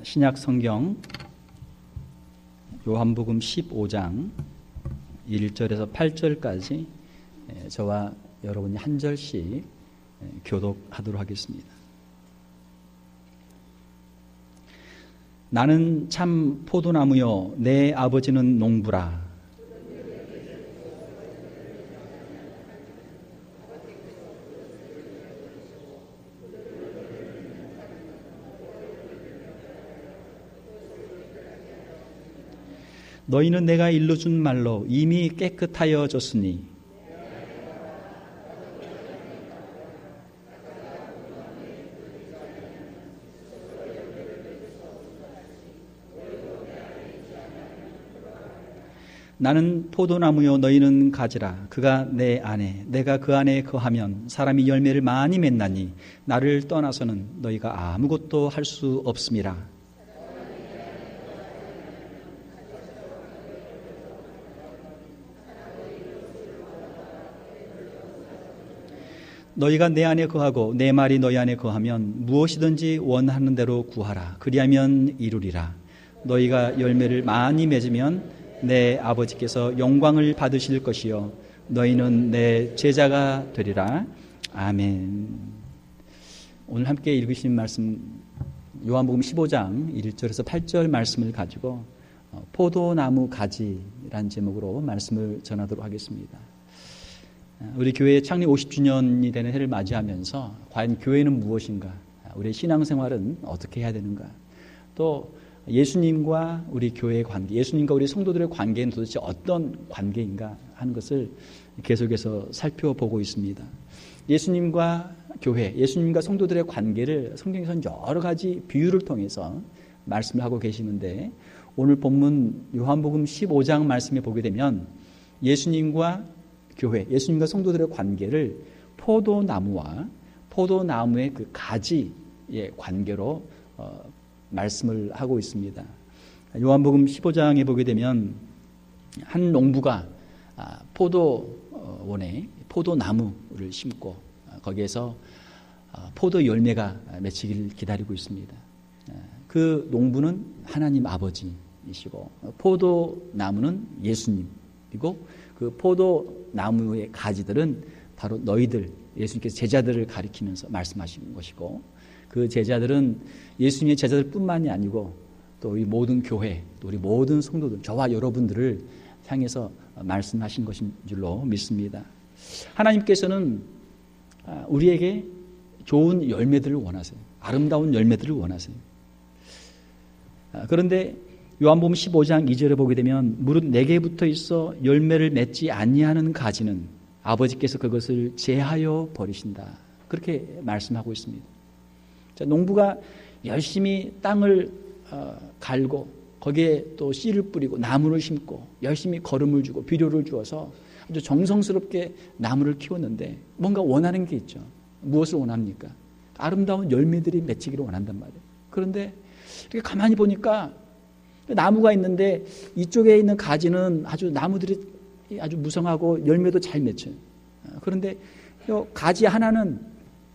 신약 성경 요한복음 15장 1절에서 8절까지 저와 여러분이 한 절씩 교독하도록 하겠습니다. 나는 참 포도나무요 내 아버지는 농부라. 너희는 내가 일러준 말로 이미 깨끗하여졌으니 나는 포도나무요 너희는 가지라. 그가 내 안에 내가 그 안에 거하면 사람이 열매를 많이 맺나니 나를 떠나서는 너희가 아무것도 할 수 없음이라. 너희가 내 안에 거하고 내 말이 너희 안에 거하면 무엇이든지 원하는 대로 구하라. 그리하면 이루리라. 너희가 열매를 많이 맺으면 내 아버지께서 영광을 받으실 것이요 너희는 내 제자가 되리라. 아멘. 오늘 함께 읽으신 말씀 요한복음 15장 1절에서 8절 말씀을 가지고 포도나무 가지라는 제목으로 말씀을 전하도록 하겠습니다. 우리 교회 창립 50주년이 되는 해를 맞이하면서 과연 교회는 무엇인가? 우리의 신앙생활은 어떻게 해야 되는가? 또 예수님과 우리 교회의 관계, 예수님과 우리 성도들의 관계는 도대체 어떤 관계인가 하는 것을 계속해서 살펴보고 있습니다. 예수님과 교회, 예수님과 성도들의 관계를 성경에서는 여러 가지 비유를 통해서 말씀을 하고 계시는데 오늘 본문 요한복음 15장 말씀에 보게 되면 예수님과 교회, 예수님과 성도들의 관계를 포도나무와 포도나무의 그 가지의 관계로 말씀을 하고 있습니다. 요한복음 15장에 보게 되면 한 농부가 포도원에 포도나무를 심고 거기에서 포도 열매가 맺히기를 기다리고 있습니다. 그 농부는 하나님 아버지이시고 포도나무는 예수님이고 그 포도나무의 가지들은 바로 너희들, 예수님께서 제자들을 가리키면서 말씀하시는 것이고 그 제자들은 예수님의 제자들 뿐만이 아니고 또 우리 모든 교회, 또 우리 모든 성도들, 저와 여러분들을 향해서 말씀하신 것인 줄로 믿습니다. 하나님께서는 우리에게 좋은 열매들을 원하세요. 아름다운 열매들을 원하세요. 그런데 요한복음 15장 2절에 보게 되면 무릇 내게 붙어 있어 열매를 맺지 아니하는 가지는 아버지께서 그것을 제하여 버리신다. 그렇게 말씀하고 있습니다. 자, 농부가 열심히 땅을 갈고 거기에 또 씨를 뿌리고 나무를 심고 열심히 거름을 주고 비료를 주어서 아주 정성스럽게 나무를 키웠는데 뭔가 원하는 게 있죠. 무엇을 원합니까? 아름다운 열매들이 맺히기를 원한단 말이에요. 그런데 이렇게 가만히 보니까 나무가 있는데 이쪽에 있는 가지는 아주 나무들이 아주 무성하고 열매도 잘 맺혀요. 그런데 이 가지 하나는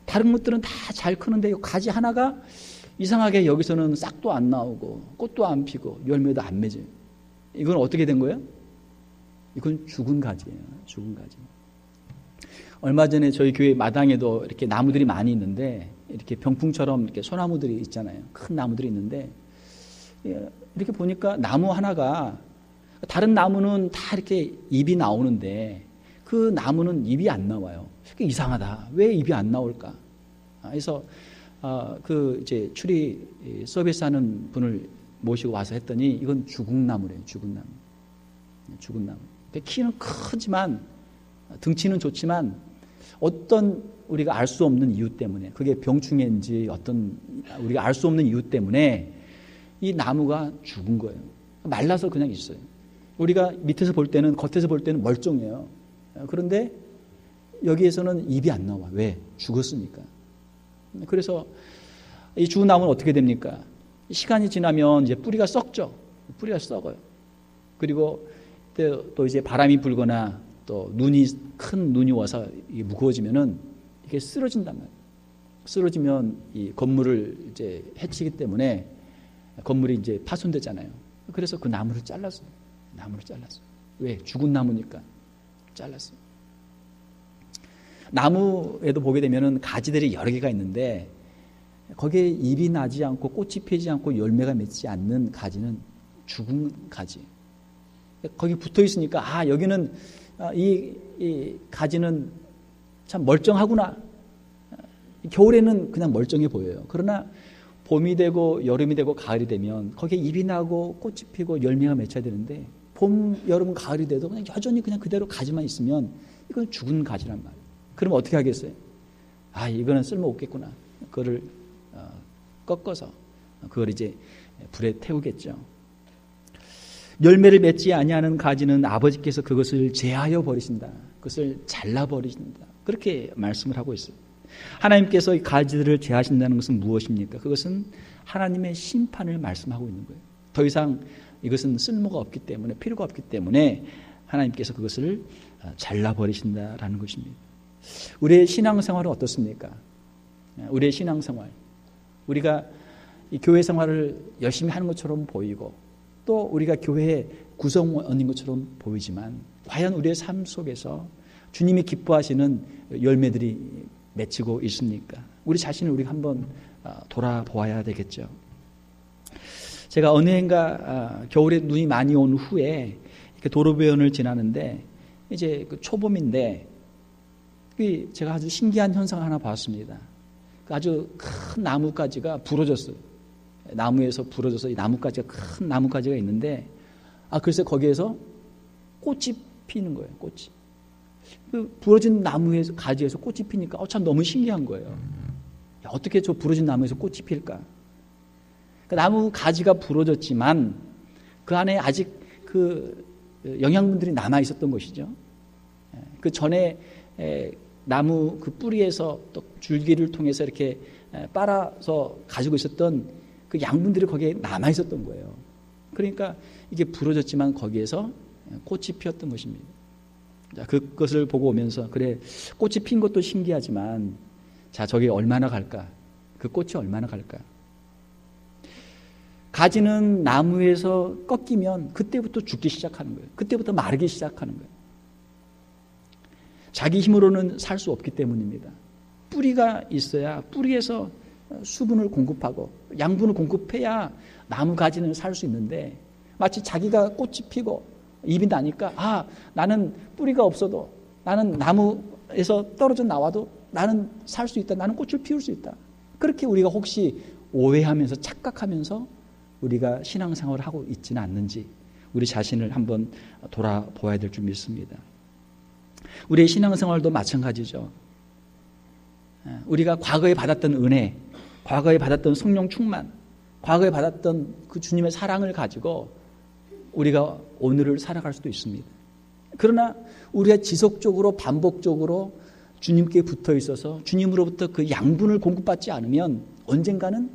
다른 것들은 다 잘 크는데 이 가지 하나가 이상하게 여기서는 싹도 안 나오고 꽃도 안 피고 열매도 안 맺어요. 이건 어떻게 된 거예요? 이건 죽은 가지예요. 죽은 가지. 얼마 전에 저희 교회 마당에도 이렇게 나무들이 많이 있는데 이렇게 병풍처럼 이렇게 소나무들이 있잖아요. 큰 나무들이 있는데 이렇게 보니까 나무 하나가 다른 나무는 다 이렇게 잎이 나오는데 그 나무는 잎이 안 나와요. 이상하다. 왜 잎이 안 나올까? 그래서 그 이제 추리 서비스 하는 분을 모시고 와서 했더니 이건 죽은 나무래요. 죽은 나무. 죽은 나무. 키는 크지만 등치는 좋지만 어떤 우리가 알 수 없는 이유 때문에 그게 병충해인지 어떤 우리가 알 수 없는 이유 때문에 이 나무가 죽은 거예요. 말라서 그냥 있어요. 우리가 밑에서 볼 때는 겉에서 볼 때는 멀쩡해요. 그런데 여기에서는 잎이 안 나와. 왜? 죽었으니까. 그래서 이 죽은 나무는 어떻게 됩니까? 시간이 지나면 이제 뿌리가 썩죠. 뿌리가 썩어요. 그리고 또 이제 바람이 불거나 또 큰 눈이 와서 무거워지면은 이게 쓰러진단 말이에요. 쓰러지면 이 건물을 이제 해치기 때문에 건물이 이제 파손되잖아요. 그래서 그 나무를 잘랐어요. 왜? 죽은 나무니까 잘랐어요. 나무에도 보게 되면은 가지들이 여러 개가 있는데 거기에 잎이 나지 않고 꽃이 피지 않고 열매가 맺지 않는 가지는 죽은 가지. 거기 붙어 있으니까 여기는 이 가지는 참 멀쩡하구나. 겨울에는 그냥 멀쩡해 보여요. 그러나 봄이 되고 여름이 되고 가을이 되면 거기에 잎이 나고 꽃이 피고 열매가 맺혀야 되는데 봄, 여름, 가을이 돼도 그냥 여전히 그냥 그대로 가지만 있으면 이건 죽은 가지란 말이에요. 그러면 어떻게 하겠어요? 이거는 쓸모 없겠구나. 그거를 꺾어서 그걸 이제 불에 태우겠죠. 열매를 맺지 아니하는 가지는 아버지께서 그것을 제하여 버리신다. 그것을 잘라 버리신다. 그렇게 말씀을 하고 있어요. 하나님께서 이 가지들을 제하신다는 것은 무엇입니까? 그것은 하나님의 심판을 말씀하고 있는 거예요. 더 이상 이것은 쓸모가 없기 때문에, 필요가 없기 때문에 하나님께서 그것을 잘라버리신다라는 것입니다. 우리의 신앙생활은 어떻습니까? 우리의 신앙생활, 우리가 이 교회 생활을 열심히 하는 것처럼 보이고 또 우리가 교회의 구성원인 것처럼 보이지만 과연 우리의 삶 속에서 주님이 기뻐하시는 열매들이 맺히고 있습니까? 우리 자신을 우리가 한번 돌아보아야 되겠죠. 제가 어느 해인가 겨울에 눈이 많이 온 후에 이렇게 도로변을 지나는데 이제 그 초봄인데 제가 아주 신기한 현상을 하나 봤습니다. 아주 큰 나뭇가지가 부러졌어요. 나무에서 부러져서 이 나뭇가지가 큰 나뭇가지가 있는데 글쎄 거기에서 꽃이 피는 거예요. 꽃이. 그 부러진 나무에서 가지에서 꽃이 피니까 참 너무 신기한 거예요. 어떻게 저 부러진 나무에서 꽃이 필까? 그 나무 가지가 부러졌지만 그 안에 아직 그 영양분들이 남아 있었던 것이죠. 그 전에 나무 그 뿌리에서 또 줄기를 통해서 이렇게 빨아서 가지고 있었던 그 양분들이 거기에 남아 있었던 거예요. 그러니까 이게 부러졌지만 거기에서 꽃이 피었던 것입니다. 자, 그것을 보고 오면서 그래 꽃이 핀 것도 신기하지만 자 저게 얼마나 갈까? 그 꽃이 얼마나 갈까? 가지는 나무에서 꺾이면 그때부터 죽기 시작하는 거예요. 그때부터 마르기 시작하는 거예요. 자기 힘으로는 살 수 없기 때문입니다. 뿌리가 있어야 뿌리에서 수분을 공급하고 양분을 공급해야 나무 가지는 살 수 있는데 마치 자기가 꽃이 피고 잎이 나니까 나는 뿌리가 없어도 나는 나무에서 떨어져 나와도 나는 살 수 있다. 나는 꽃을 피울 수 있다. 그렇게 우리가 혹시 오해하면서 착각하면서 우리가 신앙생활을 하고 있지는 않는지 우리 자신을 한번 돌아보아야 될 줄 믿습니다. 우리의 신앙생활도 마찬가지죠. 우리가 과거에 받았던 은혜, 과거에 받았던 성령 충만, 과거에 받았던 그 주님의 사랑을 가지고 우리가 오늘을 살아갈 수도 있습니다. 그러나 우리가 지속적으로 반복적으로 주님께 붙어 있어서 주님으로부터 그 양분을 공급받지 않으면 언젠가는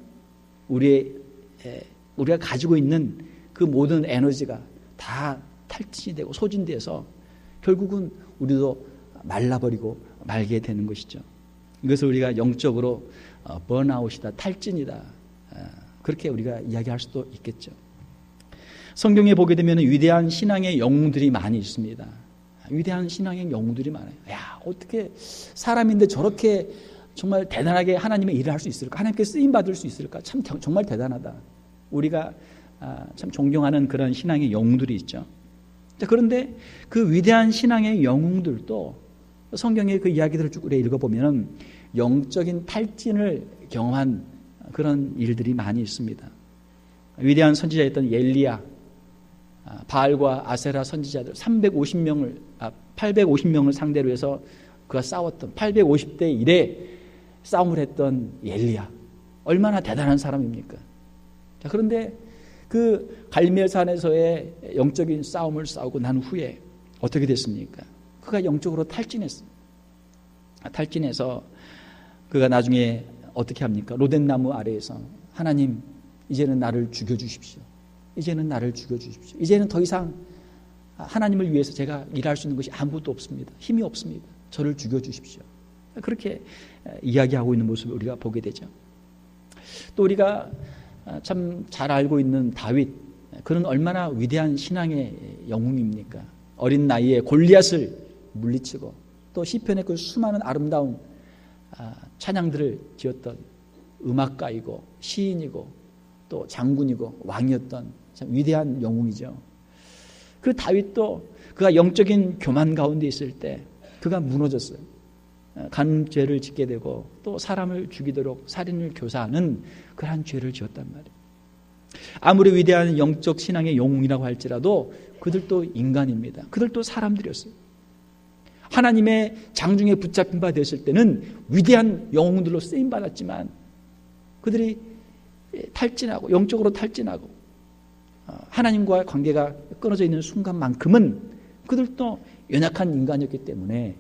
우리가 가지고 있는 그 모든 에너지가 다 탈진이 되고 소진돼서 결국은 우리도 말라버리고 말게 되는 것이죠. 이것을 우리가 영적으로 번아웃이다, 탈진이다 그렇게 우리가 이야기할 수도 있겠죠. 성경에 보게 되면 위대한 신앙의 영웅들이 많이 있습니다. 위대한 신앙의 영웅들이 많아요. 어떻게 사람인데 저렇게 정말 대단하게 하나님의 일을 할 수 있을까? 하나님께 쓰임받을 수 있을까? 참 정말 대단하다. 우리가 참 존경하는 그런 신앙의 영웅들이 있죠. 그런데 그 위대한 신앙의 영웅들도 성경의 그 이야기들을 쭉 읽어보면 영적인 탈진을 경험한 그런 일들이 많이 있습니다. 위대한 선지자였던 엘리야, 바알과 아세라 선지자들 850명을 상대로 해서 그가 싸웠던 850대 1에 싸움을 했던 엘리야. 얼마나 대단한 사람입니까? 자, 그런데 그 갈멜산에서의 영적인 싸움을 싸우고 난 후에 어떻게 됐습니까? 그가 영적으로 탈진했어요. 탈진해서 그가 나중에 어떻게 합니까? 로덴나무 아래에서 하나님 이제는 나를 죽여주십시오. 이제는 나를 죽여주십시오. 이제는 더 이상 하나님을 위해서 제가 일할 수 있는 것이 아무것도 없습니다. 힘이 없습니다. 저를 죽여주십시오. 그렇게 이야기하고 있는 모습을 우리가 보게 되죠. 또 우리가 참 잘 알고 있는 다윗, 그는 얼마나 위대한 신앙의 영웅입니까? 어린 나이에 골리앗을 물리치고 또 시편의 그 수많은 아름다운 찬양들을 지었던 음악가이고 시인이고 또 장군이고 왕이었던 참 위대한 영웅이죠. 그 다윗도 그가 영적인 교만 가운데 있을 때 그가 무너졌어요. 간음죄를 짓게 되고 또 사람을 죽이도록 살인을 교사하는 그러한 죄를 지었단 말이에요. 아무리 위대한 영적 신앙의 영웅이라고 할지라도 그들도 인간입니다. 그들도 사람들이었어요. 하나님의 장중에 붙잡힌 바 되었을 때는 위대한 영웅들로 쓰임받았지만 그들이 탈진하고 영적으로 탈진하고 하나님과의 관계가 끊어져 있는 순간만큼은 그들도 연약한 인간이었기 때문에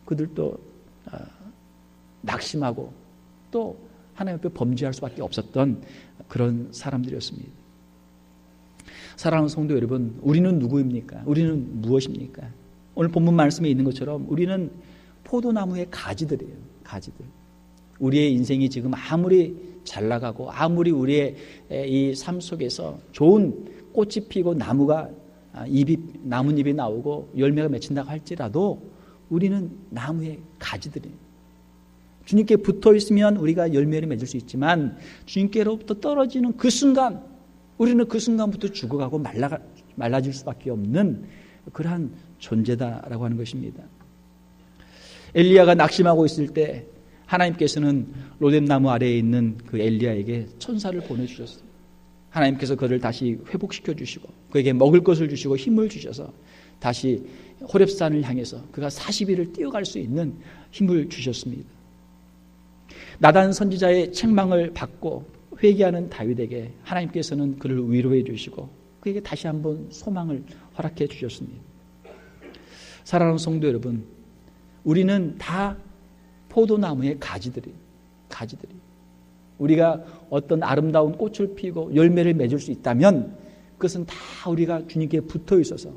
그들도 낙심하고 또 하나님 앞에 범죄할 수밖에 없었던 그런 사람들이었습니다. 사랑하는 성도 여러분, 우리는 누구입니까? 우리는 무엇입니까? 오늘 본문 말씀에 있는 것처럼 우리는 포도나무의 가지들이에요. 가지들. 우리의 인생이 지금 아무리 잘 나가고 아무리 우리의 이 삶 속에서 좋은 꽃이 피고 나뭇잎이 나오고 열매가 맺힌다고 할지라도 우리는 나무의 가지들이에요. 주님께 붙어 있으면 우리가 열매를 맺을 수 있지만 주님께로부터 떨어지는 그 순간 우리는 그 순간부터 죽어가고 말라질 수밖에 없는 그러한 존재다라고 하는 것입니다. 엘리야가 낙심하고 있을 때 하나님께서는 로뎀나무 아래에 있는 그 엘리야에게 천사를 보내주셨어요. 하나님께서 그를 다시 회복시켜 주시고 그에게 먹을 것을 주시고 힘을 주셔서 다시 호렙산을 향해서 그가 40일을 뛰어갈 수 있는 힘을 주셨습니다. 나단 선지자의 책망을 받고 회개하는 다윗에게 하나님께서는 그를 위로해 주시고 그에게 다시 한번 소망을 허락해 주셨습니다. 사랑하는 성도 여러분, 우리는 다 포도나무의 가지들이에요. 우리가 어떤 아름다운 꽃을 피우고 열매를 맺을 수 있다면 그것은 다 우리가 주님께 붙어 있어서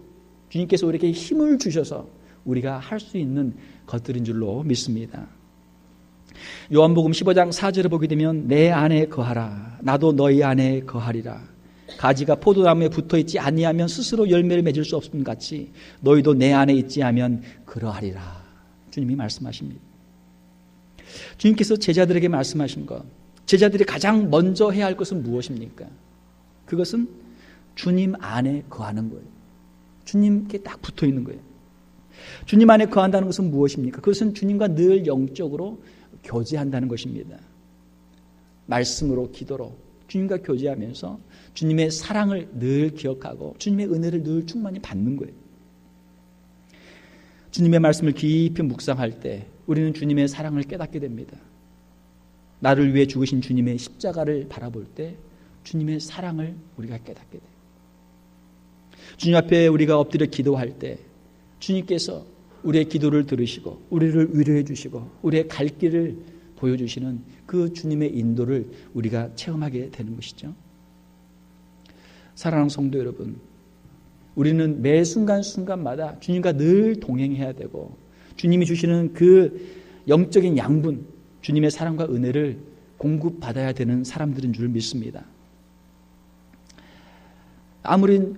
주님께서 우리에게 힘을 주셔서 우리가 할 수 있는 것들인 줄로 믿습니다. 요한복음 15장 4절을 보게 되면 내 안에 거하라 나도 너희 안에 거하리라. 가지가 포도나무에 붙어있지 아니하면 스스로 열매를 맺을 수 없음 같이 너희도 내 안에 있지 하면 그러하리라. 주님이 말씀하십니다. 주님께서 제자들에게 말씀하신 것, 제자들이 가장 먼저 해야 할 것은 무엇입니까? 그것은 주님 안에 거하는 거예요. 주님께 딱 붙어 있는 거예요. 주님 안에 거한다는 것은 무엇입니까? 그것은 주님과 늘 영적으로 교제한다는 것입니다. 말씀으로 기도로 주님과 교제하면서 주님의 사랑을 늘 기억하고 주님의 은혜를 늘 충만히 받는 거예요. 주님의 말씀을 깊이 묵상할 때 우리는 주님의 사랑을 깨닫게 됩니다. 나를 위해 죽으신 주님의 십자가를 바라볼 때 주님의 사랑을 우리가 깨닫게 돼요. 주님 앞에 우리가 엎드려 기도할 때 주님께서 우리의 기도를 들으시고 우리를 위로해 주시고 우리의 갈 길을 보여주시는 그 주님의 인도를 우리가 체험하게 되는 것이죠. 사랑하는 성도 여러분, 우리는 매 순간순간마다 주님과 늘 동행해야 되고 주님이 주시는 그 영적인 양분, 주님의 사랑과 은혜를 공급받아야 되는 사람들인 줄 믿습니다. 아무리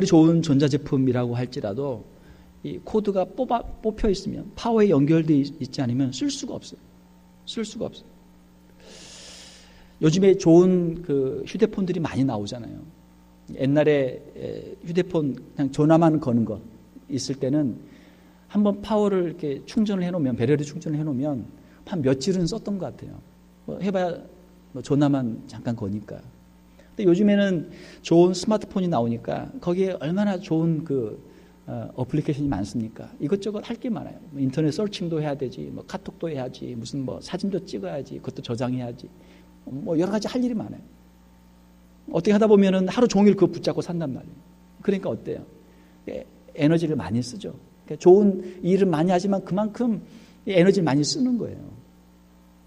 좋은 전자제품이라고 할지라도 이 코드가 뽑혀 있으면 파워에 연결되어 있지 않으면 쓸 수가 없어요. 요즘에 좋은 그 휴대폰들이 많이 나오잖아요. 옛날에 휴대폰 그냥 전화만 거는 거 있을 때는 한번 파워를 이렇게 충전을 해놓으면 배터리 충전을 해놓으면 한 며칠은 썼던 것 같아요. 뭐 해봐야 뭐 전화만 잠깐 거니까. 근데 요즘에는 좋은 스마트폰이 나오니까 거기에 얼마나 좋은 그 어플리케이션이 많습니까? 이것저것 할 게 많아요. 인터넷 서칭도 해야 되지, 뭐 카톡도 해야지, 무슨 뭐 사진도 찍어야지, 그것도 저장해야지, 뭐 여러 가지 할 일이 많아요. 어떻게 하다 보면은 하루 종일 그거 붙잡고 산단 말이에요. 그러니까 어때요? 에너지를 많이 쓰죠. 그러니까 좋은 일을 많이 하지만 그만큼 에너지를 많이 쓰는 거예요.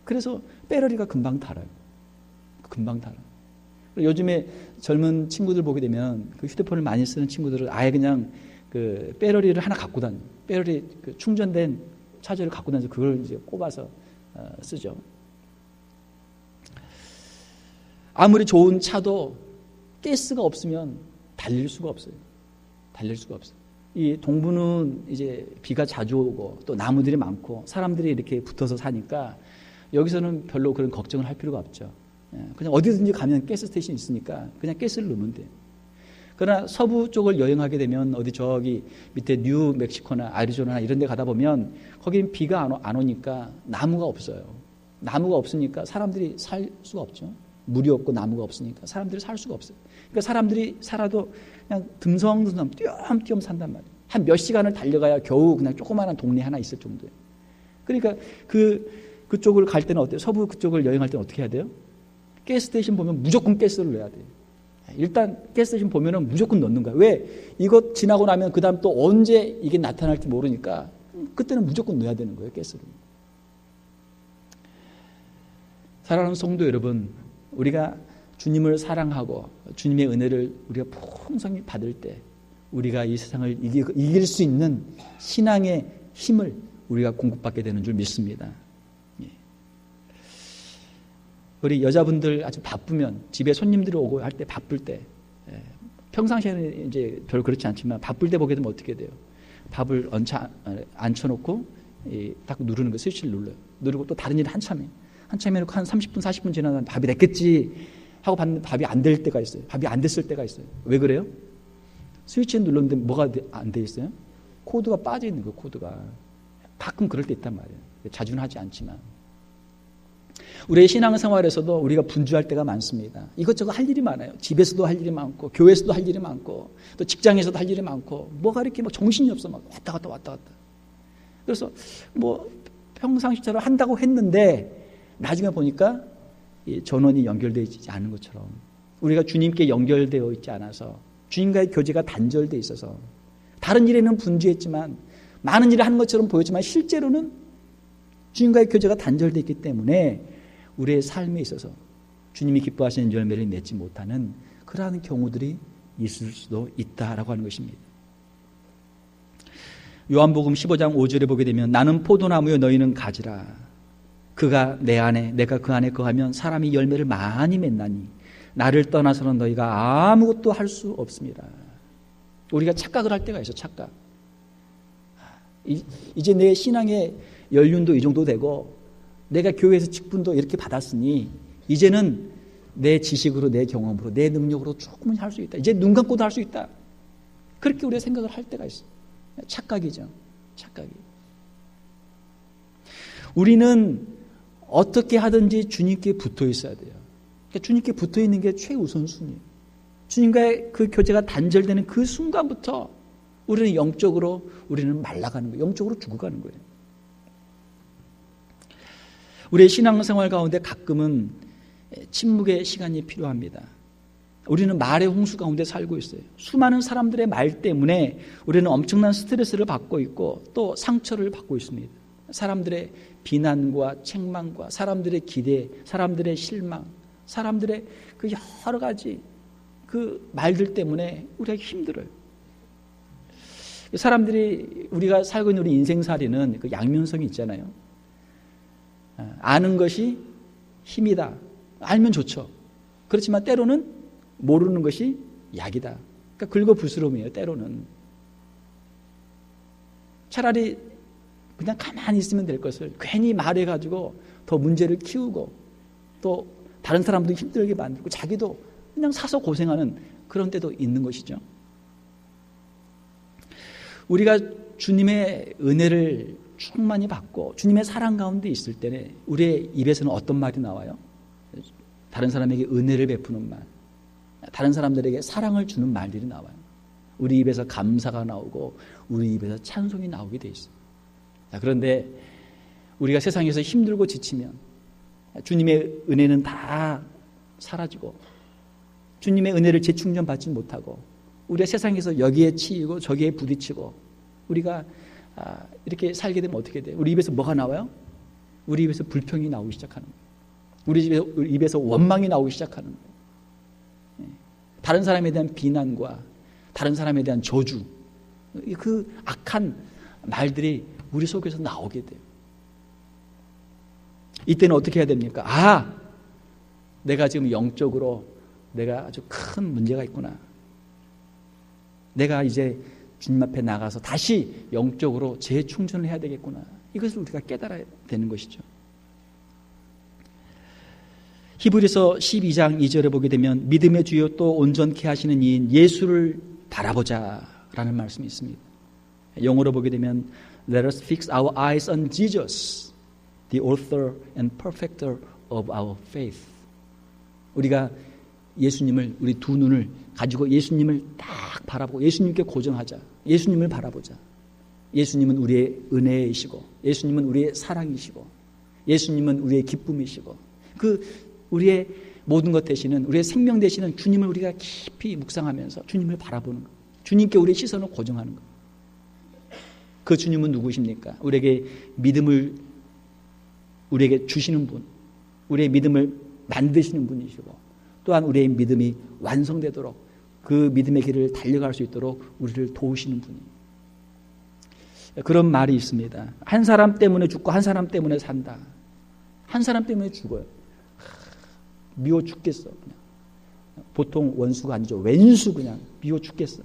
그래서 배터리가 금방 닳아요. 요즘에 젊은 친구들 보게 되면 그 휴대폰을 많이 쓰는 친구들은 아예 그냥 그 배터리를 하나 갖고 다녀요. 배터리 그 충전된 차저를 갖고 다녀서 그걸 이제 꼽아서 쓰죠. 아무리 좋은 차도 가스가 없으면 달릴 수가 없어요. 달릴 수가 없어요. 이 동부는 이제 비가 자주 오고 또 나무들이 많고 사람들이 이렇게 붙어서 사니까 여기서는 별로 그런 걱정을 할 필요가 없죠. 그냥 어디든지 가면 가스 스테이션이 있으니까 그냥 가스를 넣으면 돼요. 그러나 서부 쪽을 여행하게 되면 어디 저기 밑에 뉴멕시코나 애리조나나 이런 데 가다 보면 거기는 비가 안 오니까 나무가 없어요. 나무가 없으니까 사람들이 살 수가 없죠. 물이 없고 나무가 없으니까 사람들이 살 수가 없어요. 그러니까 사람들이 살아도 그냥 듬성듬성 띄엄띄엄 산단 말이에요. 한 몇 시간을 달려가야 겨우 그냥 조그마한 동네 하나 있을 정도예요. 그러니까 그쪽을 갈 때는 어때요? 서부 그쪽을 여행할 때는 어떻게 해야 돼요? 가스 스테이션 보면 무조건 가스를 넣어야 돼요. 일단 가스 스테이션 보면은 무조건 넣는 거야. 왜? 이거 지나고 나면 그 다음 또 언제 이게 나타날지 모르니까 그때는 무조건 넣어야 되는 거예요. 가스를. 사랑하는 성도 여러분, 우리가 주님을 사랑하고 주님의 은혜를 우리가 풍성히 받을 때 우리가 이 세상을 이길 수 있는 신앙의 힘을 우리가 공급받게 되는 줄 믿습니다. 우리 여자분들 아주 바쁘면 집에 손님들이 오고 할 때 바쁠 때 평상시에는 이제 별 그렇지 않지만 바쁠 때 보게 되면 어떻게 돼요? 밥을 앉혀놓고 딱 누르는 거 스위치를 눌러요. 누르고 또 다른 일 한참 해놓고 한 30분 40분 지나면 밥이 됐겠지 하고 봤는데 밥이 안 될 때가 있어요. 밥이 안 됐을 때가 있어요. 왜 그래요? 스위치를 눌렀는데 뭐가 안 돼 있어요? 코드가 빠져 있는 거예요. 코드가. 가끔 그럴 때 있단 말이에요. 자주는 하지 않지만. 우리의 신앙생활에서도 우리가 분주할 때가 많습니다. 이것저것 할 일이 많아요. 집에서도 할 일이 많고 교회에서도 할 일이 많고 또 직장에서도 할 일이 많고 뭐가 이렇게 막 정신이 없어 막 왔다 갔다. 그래서 뭐 평상시처럼 한다고 했는데 나중에 보니까 이 전원이 연결되어 있지 않은 것처럼 우리가 주님께 연결되어 있지 않아서 주님과의 교제가 단절되어 있어서 다른 일에는 분주했지만 많은 일을 하는 것처럼 보였지만 실제로는 주님과의 교제가 단절되어 있기 때문에 우리의 삶에 있어서 주님이 기뻐하시는 열매를 맺지 못하는 그러한 경우들이 있을 수도 있다라고 하는 것입니다. 요한복음 15장 5절에 보게 되면 나는 포도나무요 너희는 가지라. 그가 내 안에 내가 그 안에 거하면 사람이 열매를 많이 맺나니 나를 떠나서는 너희가 아무것도 할 수 없습니다. 우리가 착각을 할 때가 있어. 착각. 이제 내 신앙의 연륜도 이 정도 되고 내가 교회에서 직분도 이렇게 받았으니 이제는 내 지식으로 내 경험으로 내 능력으로 조금은 할 수 있다. 이제 눈 감고도 할 수 있다. 그렇게 우리가 생각을 할 때가 있어. 착각이죠. 착각이. 우리는 어떻게 하든지 주님께 붙어 있어야 돼요. 그러니까 주님께 붙어 있는 게 최우선순위예요. 주님과의 그 교제가 단절되는 그 순간부터 우리는 영적으로 우리는 말라가는 거예요. 영적으로 죽어가는 거예요. 우리의 신앙생활 가운데 가끔은 침묵의 시간이 필요합니다. 우리는 말의 홍수 가운데 살고 있어요. 수많은 사람들의 말 때문에 우리는 엄청난 스트레스를 받고 있고 또 상처를 받고 있습니다. 사람들의 비난과 책망과 사람들의 기대, 사람들의 실망, 사람들의 그 여러 가지 그 말들 때문에 우리가 힘들어요. 사람들이 우리가 살고 있는 우리 인생살이는 그 양면성이 있잖아요. 아는 것이 힘이다. 알면 좋죠. 그렇지만 때로는 모르는 것이 약이다. 그러니까 긁어부스럼이에요. 때로는. 차라리 그냥 가만히 있으면 될 것을 괜히 말해가지고 더 문제를 키우고 또 다른 사람도 힘들게 만들고 자기도 그냥 사서 고생하는 그런 때도 있는 것이죠. 우리가 주님의 은혜를 충만히 받고 주님의 사랑 가운데 있을 때는 우리의 입에서는 어떤 말이 나와요? 다른 사람에게 은혜를 베푸는 말, 다른 사람들에게 사랑을 주는 말들이 나와요. 우리 입에서 감사가 나오고 우리 입에서 찬송이 나오게 돼 있어요. 그런데 우리가 세상에서 힘들고 지치면 주님의 은혜는 다 사라지고 주님의 은혜를 재충전받지 못하고 우리가 세상에서 여기에 치이고 저기에 부딪히고 우리가 이렇게 살게 되면 어떻게 돼요? 우리 입에서 뭐가 나와요? 우리 입에서 불평이 나오기 시작하는 거예요. 우리 입에서 원망이 나오기 시작하는 거예요. 다른 사람에 대한 비난과 다른 사람에 대한 저주, 그 악한 말들이 우리 속에서 나오게 돼요. 이때는 어떻게 해야 됩니까? 내가 지금 영적으로 내가 아주 큰 문제가 있구나. 내가 이제 주님 앞에 나가서 다시 영적으로 재충전을 해야 되겠구나. 이것을 우리가 깨달아야 되는 것이죠. 히브리서 12장 2절에 보게 되면 믿음의 주요 또 온전케 하시는 이인 예수를 바라보자 라는 말씀이 있습니다. 영어로 보게 되면 Let us fix our eyes on Jesus, the author and perfecter of our faith. 우리가 예수님을, 우리 두 눈을 가지고 예수님을 딱 바라보고 예수님께 고정하자. 예수님을 바라보자. 예수님은 우리의 은혜이시고 예수님은 우리의 사랑이시고 예수님은 우리의 기쁨이시고 우리의 모든 것 되시는, 우리의 생명 되시는 주님을 우리가 깊이 묵상하면서 주님을 바라보는 것, 주님께 우리의 시선을 고정하는 것. 그 주님은 누구십니까? 우리에게 믿음을 우리에게 주시는 분, 우리의 믿음을 만드시는 분이시고 또한 우리의 믿음이 완성되도록 그 믿음의 길을 달려갈 수 있도록 우리를 도우시는 분입니다. 그런 말이 있습니다. 한 사람 때문에 죽고 한 사람 때문에 산다. 한 사람 때문에 죽어요. 미워 죽겠어. 그냥. 보통 원수가 아니죠. 왼수 그냥 미워 죽겠어.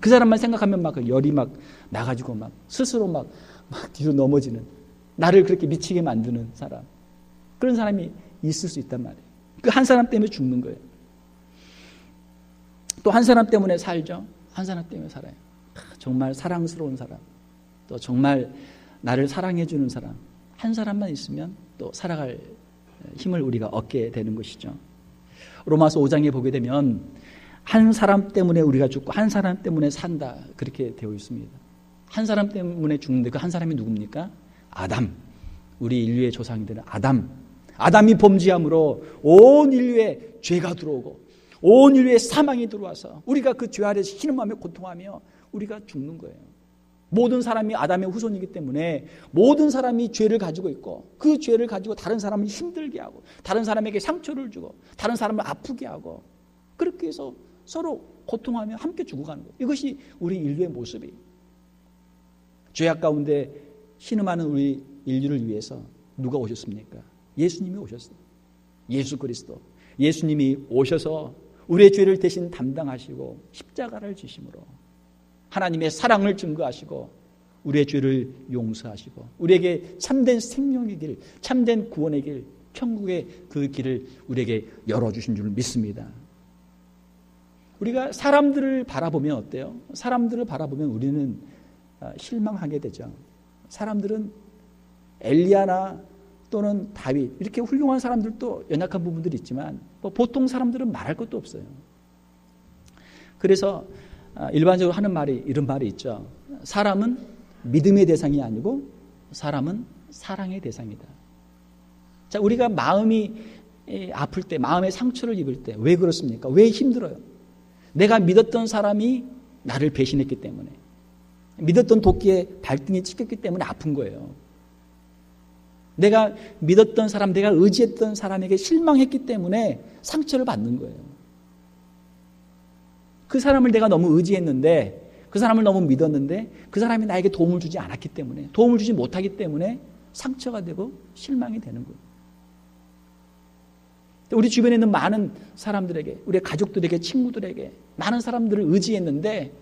그 사람만 생각하면 막 열이 막 나가지고 막 스스로 막 뒤로 넘어지는, 나를 그렇게 미치게 만드는 사람, 그런 사람이 있을 수 있단 말이에요. 그 한 사람 때문에 죽는 거예요. 또 한 사람 때문에 살죠. 한 사람 때문에 살아요. 정말 사랑스러운 사람, 또 정말 나를 사랑해 주는 사람, 한 사람만 있으면 또 살아갈 힘을 우리가 얻게 되는 것이죠. 로마서 5장에 보게 되면 한 사람 때문에 우리가 죽고 한 사람 때문에 산다, 그렇게 되어 있습니다. 한 사람 때문에 죽는데 그 한 사람이 누굽니까? 아담. 우리 인류의 조상들은 아담이 범죄함으로 온 인류에 죄가 들어오고 온 인류에 사망이 들어와서 우리가 그 죄 아래서 신음하며 고통하며 우리가 죽는 거예요. 모든 사람이 아담의 후손이기 때문에 모든 사람이 죄를 가지고 있고 그 죄를 가지고 다른 사람을 힘들게 하고 다른 사람에게 상처를 주고 다른 사람을 아프게 하고 그렇게 해서 서로 고통하며 함께 죽어가는 거예요. 이것이 우리 인류의 모습이에요. 죄악 가운데 신음하는 우리 인류를 위해서 누가 오셨습니까? 예수님이 오셨어요. 예수 그리스도. 예수님이 오셔서 우리의 죄를 대신 담당하시고 십자가를 지심으로 하나님의 사랑을 증거하시고 우리의 죄를 용서하시고 우리에게 참된 생명의 길, 참된 구원의 길, 천국의 그 길을 우리에게 열어주신 줄 믿습니다. 우리가 사람들을 바라보면 어때요? 사람들을 바라보면 우리는 실망하게 되죠. 사람들은 엘리야나 또는 다윗, 이렇게 훌륭한 사람들도 연약한 부분들이 있지만 보통 사람들은 말할 것도 없어요. 그래서 일반적으로 하는 말이, 이런 말이 있죠. 사람은 믿음의 대상이 아니고 사람은 사랑의 대상이다. 자, 우리가 마음이 아플 때, 마음의 상처를 입을 때 왜 그렇습니까? 왜 힘들어요? 내가 믿었던 사람이 나를 배신했기 때문에, 믿었던 도끼에 발등에 찍혔기 때문에 아픈 거예요. 내가 믿었던 사람, 내가 의지했던 사람에게 실망했기 때문에 상처를 받는 거예요. 그 사람을 내가 너무 의지했는데, 그 사람을 너무 믿었는데 그 사람이 나에게 도움을 주지 않았기 때문에, 도움을 주지 못하기 때문에 상처가 되고 실망이 되는 거예요. 우리 주변에 있는 많은 사람들에게, 우리 가족들에게, 친구들에게 많은 사람들을 의지했는데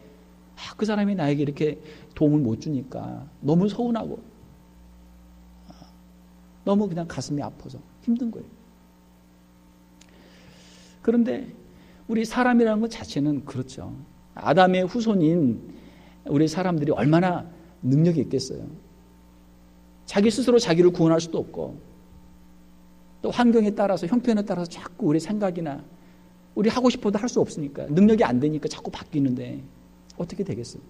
그 사람이 나에게 이렇게 도움을 못 주니까 너무 서운하고 너무 그냥 가슴이 아파서 힘든 거예요. 그런데 우리 사람이라는 것 자체는 그렇죠. 아담의 후손인 우리 사람들이 얼마나 능력이 있겠어요. 자기 스스로 자기를 구원할 수도 없고 또 환경에 따라서, 형편에 따라서 자꾸 우리 생각이나 우리 하고 싶어도 할 수 없으니까, 능력이 안 되니까 자꾸 바뀌는데 어떻게 되겠어요?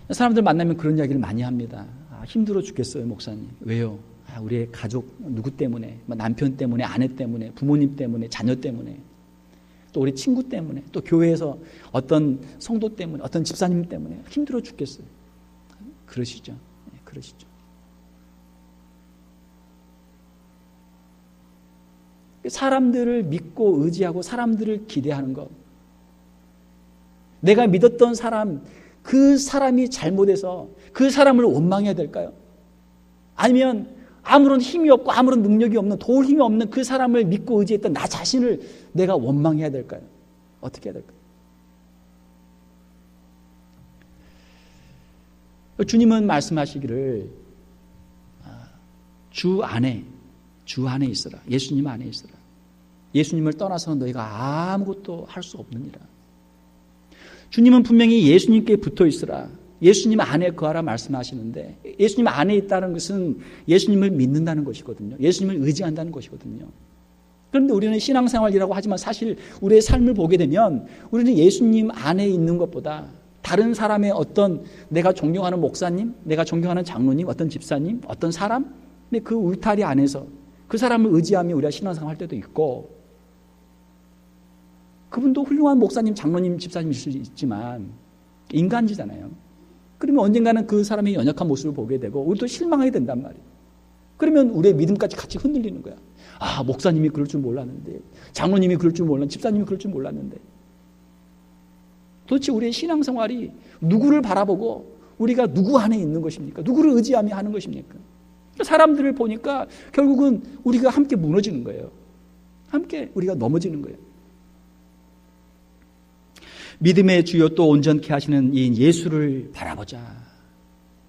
사람들 만나면 그런 이야기를 많이 합니다. 힘들어 죽겠어요, 목사님. 왜요? 우리의 가족 누구 때문에, 남편 때문에, 아내 때문에, 부모님 때문에, 자녀 때문에, 또 우리 친구 때문에, 또 교회에서 어떤 성도 때문에, 어떤 집사님 때문에 힘들어 죽겠어요. 그러시죠. 네, 그러시죠. 사람들을 믿고 의지하고 사람들을 기대하는 것, 내가 믿었던 사람, 그 사람이 잘못해서 그 사람을 원망해야 될까요? 아니면 아무런 힘이 없고 아무런 능력이 없는, 도울 힘이 없는 그 사람을 믿고 의지했던 나 자신을 내가 원망해야 될까요? 어떻게 해야 될까요? 주님은 말씀하시기를 주 안에 있으라. 예수님 안에 있으라. 예수님을 떠나서는 너희가 아무것도 할 수 없느니라. 주님은 분명히 예수님께 붙어 있으라. 예수님 안에 거하라 말씀하시는데, 예수님 안에 있다는 것은 예수님을 믿는다는 것이거든요. 예수님을 의지한다는 것이거든요. 그런데 우리는 신앙생활이라고 하지만 사실 우리의 삶을 보게 되면 우리는 예수님 안에 있는 것보다 다른 사람의 어떤, 내가 존경하는 목사님, 내가 존경하는 장로님, 어떤 집사님, 어떤 사람, 그 울타리 안에서 그 사람을 의지하며 우리가 신앙생활 할 때도 있고, 그분도 훌륭한 목사님, 장로님, 집사님일 수 있지만 인간이잖아요. 그러면 언젠가는 그 사람의 연약한 모습을 보게 되고 우리도 실망하게 된단 말이에요. 그러면 우리의 믿음까지 같이 흔들리는 거야. 아, 목사님이 그럴 줄 몰랐는데, 장로님이 그럴 줄 몰랐는데, 집사님이 그럴 줄 몰랐는데. 도대체 우리의 신앙생활이 누구를 바라보고 우리가 누구 안에 있는 것입니까? 누구를 의지하며 하는 것입니까? 사람들을 보니까 결국은 우리가 함께 무너지는 거예요. 함께 우리가 넘어지는 거예요. 믿음의 주요 또 온전케 하시는 이 예수를 바라보자.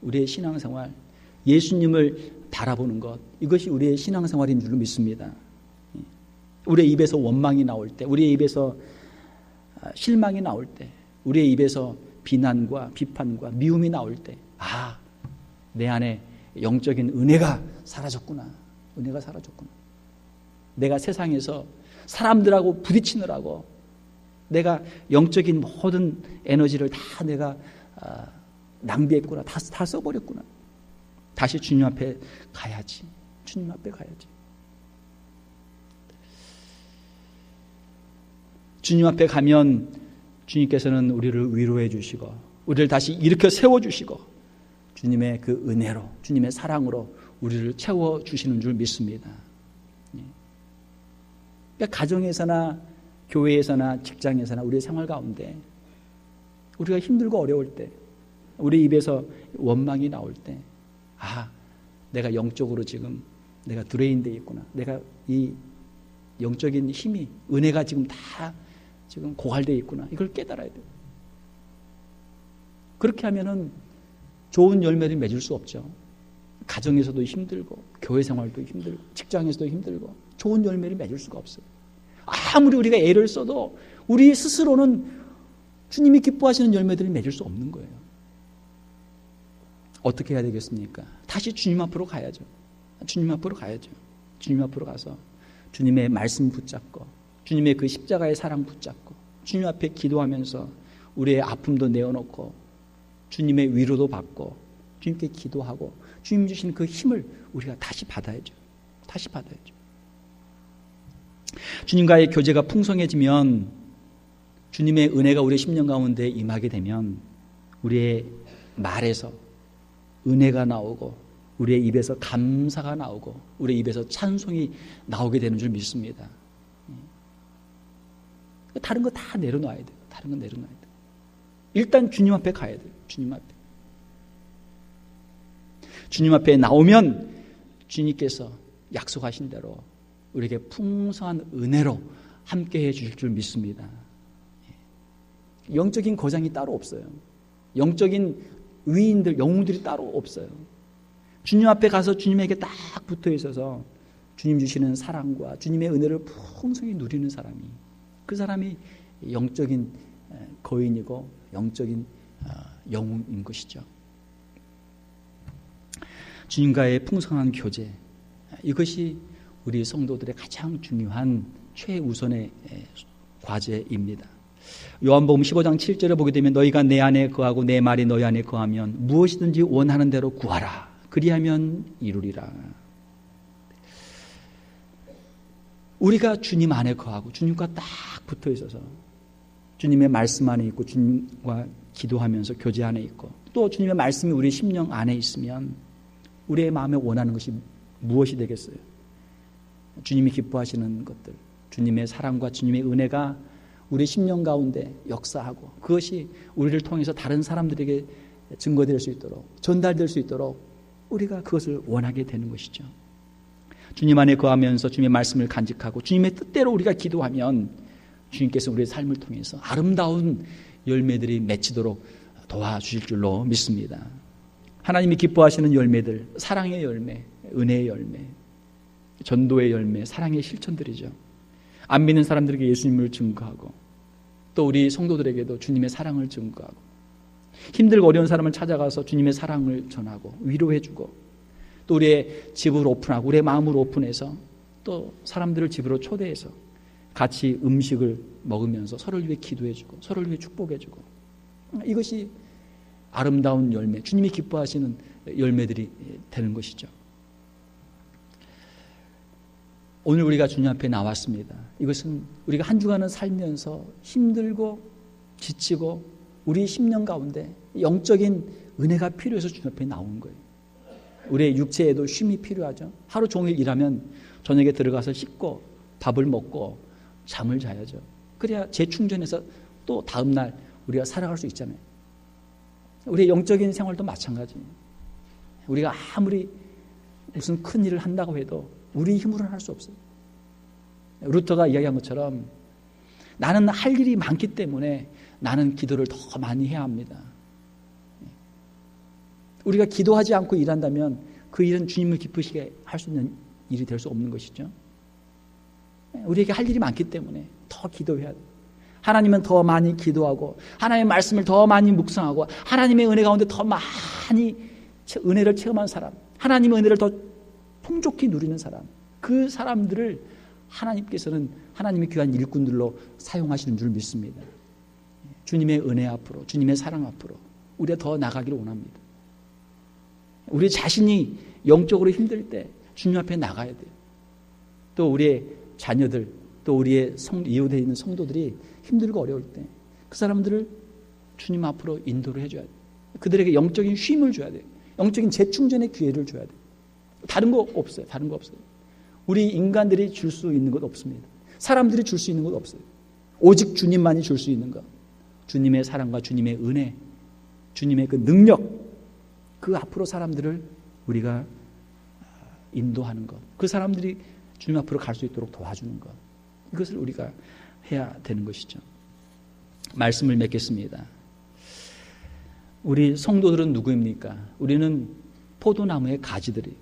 우리의 신앙생활, 예수님을 바라보는 것, 이것이 우리의 신앙생활인 줄로 믿습니다. 우리의 입에서 원망이 나올 때, 우리의 입에서 실망이 나올 때, 우리의 입에서 비난과 비판과 미움이 나올 때, 아, 내 안에 영적인 은혜가 사라졌구나. 은혜가 사라졌구나. 내가 세상에서 사람들하고 부딪히느라고 내가 영적인 모든 에너지를 다 내가 낭비했구나. 다 써버렸구나. 다시 주님 앞에 가야지. 주님 앞에 가야지. 주님 앞에 가면 주님께서는 우리를 위로해 주시고 우리를 다시 일으켜 세워주시고 주님의 그 은혜로, 주님의 사랑으로 우리를 채워주시는 줄 믿습니다. 그러니까 가정에서나 교회에서나 직장에서나 우리의 생활 가운데 우리가 힘들고 어려울 때, 우리 입에서 원망이 나올 때, 아, 내가 영적으로 지금 내가 드레인되어 있구나. 내가 이 영적인 힘이, 은혜가 지금 다 지금 고갈되어 있구나. 이걸 깨달아야 돼요. 그렇게 하면은 좋은 열매를 맺을 수 없죠. 가정에서도 힘들고, 교회 생활도 힘들고, 직장에서도 힘들고, 좋은 열매를 맺을 수가 없어요. 아무리 우리가 애를 써도 우리 스스로는 주님이 기뻐하시는 열매들을 맺을 수 없는 거예요. 어떻게 해야 되겠습니까? 다시 주님 앞으로 가야죠. 주님 앞으로 가야죠. 주님 앞으로 가서 주님의 말씀 붙잡고, 주님의 그 십자가의 사랑 붙잡고, 주님 앞에 기도하면서 우리의 아픔도 내어놓고 주님의 위로도 받고 주님께 기도하고 주님 주신 그 힘을 우리가 다시 받아야죠. 다시 받아야죠. 주님과의 교제가 풍성해지면, 주님의 은혜가 우리의 심령 가운데 임하게 되면 우리의 말에서 은혜가 나오고 우리의 입에서 감사가 나오고 우리의 입에서 찬송이 나오게 되는 줄 믿습니다. 다른 거 다 내려놔야 돼요. 다른 거 내려놔야 돼요. 일단 주님 앞에 가야 돼요. 주님 앞에. 주님 앞에 나오면 주님께서 약속하신 대로 우리에게 풍성한 은혜로 함께해 주실 줄 믿습니다. 영적인 거장이 따로 없어요. 영적인 위인들, 영웅들이 따로 없어요. 주님 앞에 가서 주님에게 딱 붙어 있어서 주님 주시는 사랑과 주님의 은혜를 풍성히 누리는 사람이, 그 사람이 영적인 거인이고 영적인 영웅인 것이죠. 주님과의 풍성한 교제, 이것이 우리 성도들의 가장 중요한 최우선의 과제입니다. 요한복음 15장 7절에 보게 되면 너희가 내 안에 거하고 내 말이 너희 안에 거하면 무엇이든지 원하는 대로 구하라. 그리하면 이루리라. 우리가 주님 안에 거하고 주님과 딱 붙어 있어서 주님의 말씀 안에 있고 주님과 기도하면서 교제 안에 있고 또 주님의 말씀이 우리 심령 안에 있으면 우리의 마음에 원하는 것이 무엇이 되겠어요? 주님이 기뻐하시는 것들, 주님의 사랑과 주님의 은혜가 우리 심령 가운데 역사하고 그것이 우리를 통해서 다른 사람들에게 증거될 수 있도록, 전달될 수 있도록 우리가 그것을 원하게 되는 것이죠. 주님 안에 거하면서 주님의 말씀을 간직하고 주님의 뜻대로 우리가 기도하면 주님께서 우리의 삶을 통해서 아름다운 열매들이 맺히도록 도와주실 줄로 믿습니다. 하나님이 기뻐하시는 열매들, 사랑의 열매, 은혜의 열매, 전도의 열매, 사랑의 실천들이죠. 안 믿는 사람들에게 예수님을 증거하고 또 우리 성도들에게도 주님의 사랑을 증거하고 힘들고 어려운 사람을 찾아가서 주님의 사랑을 전하고 위로해주고 또 우리의 집을 오픈하고 우리의 마음을 오픈해서 또 사람들을 집으로 초대해서 같이 음식을 먹으면서 서로를 위해 기도해주고 서로를 위해 축복해주고 이것이 아름다운 열매, 주님이 기뻐하시는 열매들이 되는 것이죠. 오늘 우리가 주님 앞에 나왔습니다. 이것은 우리가 한 주간을 살면서 힘들고 지치고 우리 10년 가운데 영적인 은혜가 필요해서 주님 앞에 나온 거예요. 우리의 육체에도 쉼이 필요하죠. 하루 종일 일하면 저녁에 들어가서 씻고 밥을 먹고 잠을 자야죠. 그래야 재충전해서 또 다음날 우리가 살아갈 수 있잖아요. 우리의 영적인 생활도 마찬가지예요. 우리가 아무리 무슨 큰 일을 한다고 해도 우리 힘으로는 할 수 없어요. 루터가 이야기한 것처럼 나는 할 일이 많기 때문에 나는 기도를 더 많이 해야 합니다. 우리가 기도하지 않고 일한다면 그 일은 주님을 기쁘시게 할 수 있는 일이 될 수 없는 것이죠. 우리에게 할 일이 많기 때문에 더 기도해야 돼요. 하나님은 더 많이 기도하고 하나님의 말씀을 더 많이 묵상하고 하나님의 은혜 가운데 더 많이 은혜를 체험한 사람, 하나님의 은혜를 더 풍족히 누리는 사람, 그 사람들을 하나님께서는 하나님의 귀한 일꾼들로 사용하시는 줄 믿습니다. 주님의 은혜 앞으로, 주님의 사랑 앞으로 우리가 더 나가기를 원합니다. 우리 자신이 영적으로 힘들 때 주님 앞에 나가야 돼요. 또 우리의 자녀들, 또 우리의 이웃에 있는 성도들이 힘들고 어려울 때 그 사람들을 주님 앞으로 인도를 해줘야 돼요. 그들에게 영적인 쉼을 줘야 돼요. 영적인 재충전의 기회를 줘야 돼요. 다른 거 없어요. 다른 거 없어요. 우리 인간들이 줄 수 있는 것 없습니다. 사람들이 줄 수 있는 것 없어요. 오직 주님만이 줄 수 있는 것. 주님의 사랑과 주님의 은혜, 주님의 그 능력, 그 앞으로 사람들을 우리가 인도하는 것, 그 사람들이 주님 앞으로 갈 수 있도록 도와주는 것, 이것을 우리가 해야 되는 것이죠. 말씀을 맺겠습니다. 우리 성도들은 누구입니까? 우리는 포도나무의 가지들이에요.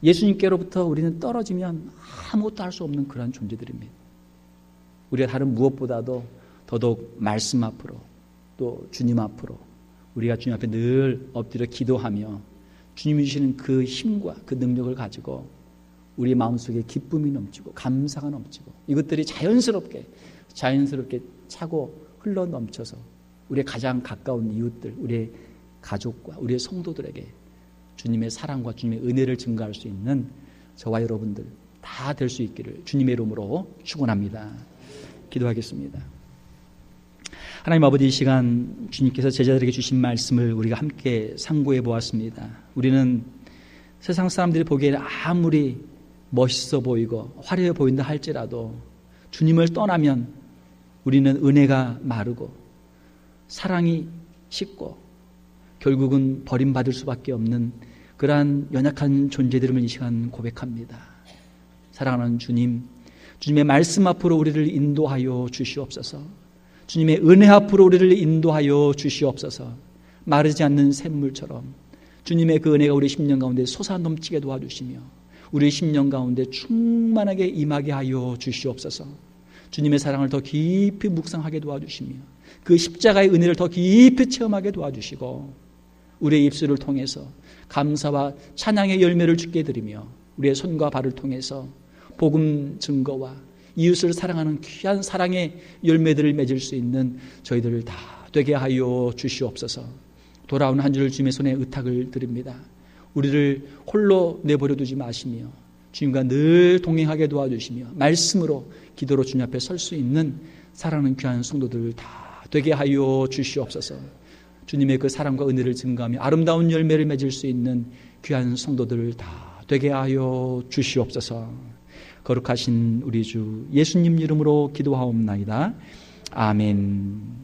예수님께로부터 우리는 떨어지면 아무것도 할 수 없는 그런 존재들입니다. 우리가 다른 무엇보다도 더더욱 말씀 앞으로 또 주님 앞으로 우리가 주님 앞에 늘 엎드려 기도하며 주님이 주시는 그 힘과 그 능력을 가지고 우리 마음속에 기쁨이 넘치고 감사가 넘치고 이것들이 자연스럽게 차고 흘러 넘쳐서 우리의 가장 가까운 이웃들, 우리의 가족과 우리의 성도들에게 주님의 사랑과 주님의 은혜를 증거할 수 있는 저와 여러분들 다 될 수 있기를 주님의 이름으로 축원합니다. 기도하겠습니다. 하나님 아버지, 이 시간 주님께서 제자들에게 주신 말씀을 우리가 함께 상고해 보았습니다. 우리는 세상 사람들이 보기에는 아무리 멋있어 보이고 화려해 보인다 할지라도 주님을 떠나면 우리는 은혜가 마르고 사랑이 식고 결국은 버림받을 수밖에 없는 그러한 연약한 존재들임을 이 시간 고백합니다. 사랑하는 주님, 주님의 말씀 앞으로 우리를 인도하여 주시옵소서. 주님의 은혜 앞으로 우리를 인도하여 주시옵소서. 마르지 않는 샘물처럼 주님의 그 은혜가 우리 심령 가운데 솟아넘치게 도와주시며 우리 심령 가운데 충만하게 임하게 하여 주시옵소서. 주님의 사랑을 더 깊이 묵상하게 도와주시며 그 십자가의 은혜를 더 깊이 체험하게 도와주시고 우리의 입술을 통해서 감사와 찬양의 열매를 주게 드리며 우리의 손과 발을 통해서 복음 증거와 이웃을 사랑하는 귀한 사랑의 열매들을 맺을 수 있는 저희들을 다 되게 하여 주시옵소서. 돌아오는 한 주를 주님의 손에 의탁을 드립니다. 우리를 홀로 내버려 두지 마시며 주님과 늘 동행하게 도와주시며 말씀으로 기도로 주님 앞에 설 수 있는 사랑하는 귀한 성도들을 다 되게 하여 주시옵소서. 주님의 그 사랑과 은혜를 증거하며 아름다운 열매를 맺을 수 있는 귀한 성도들을 다 되게 하여 주시옵소서. 거룩하신 우리 주 예수님 이름으로 기도하옵나이다. 아멘.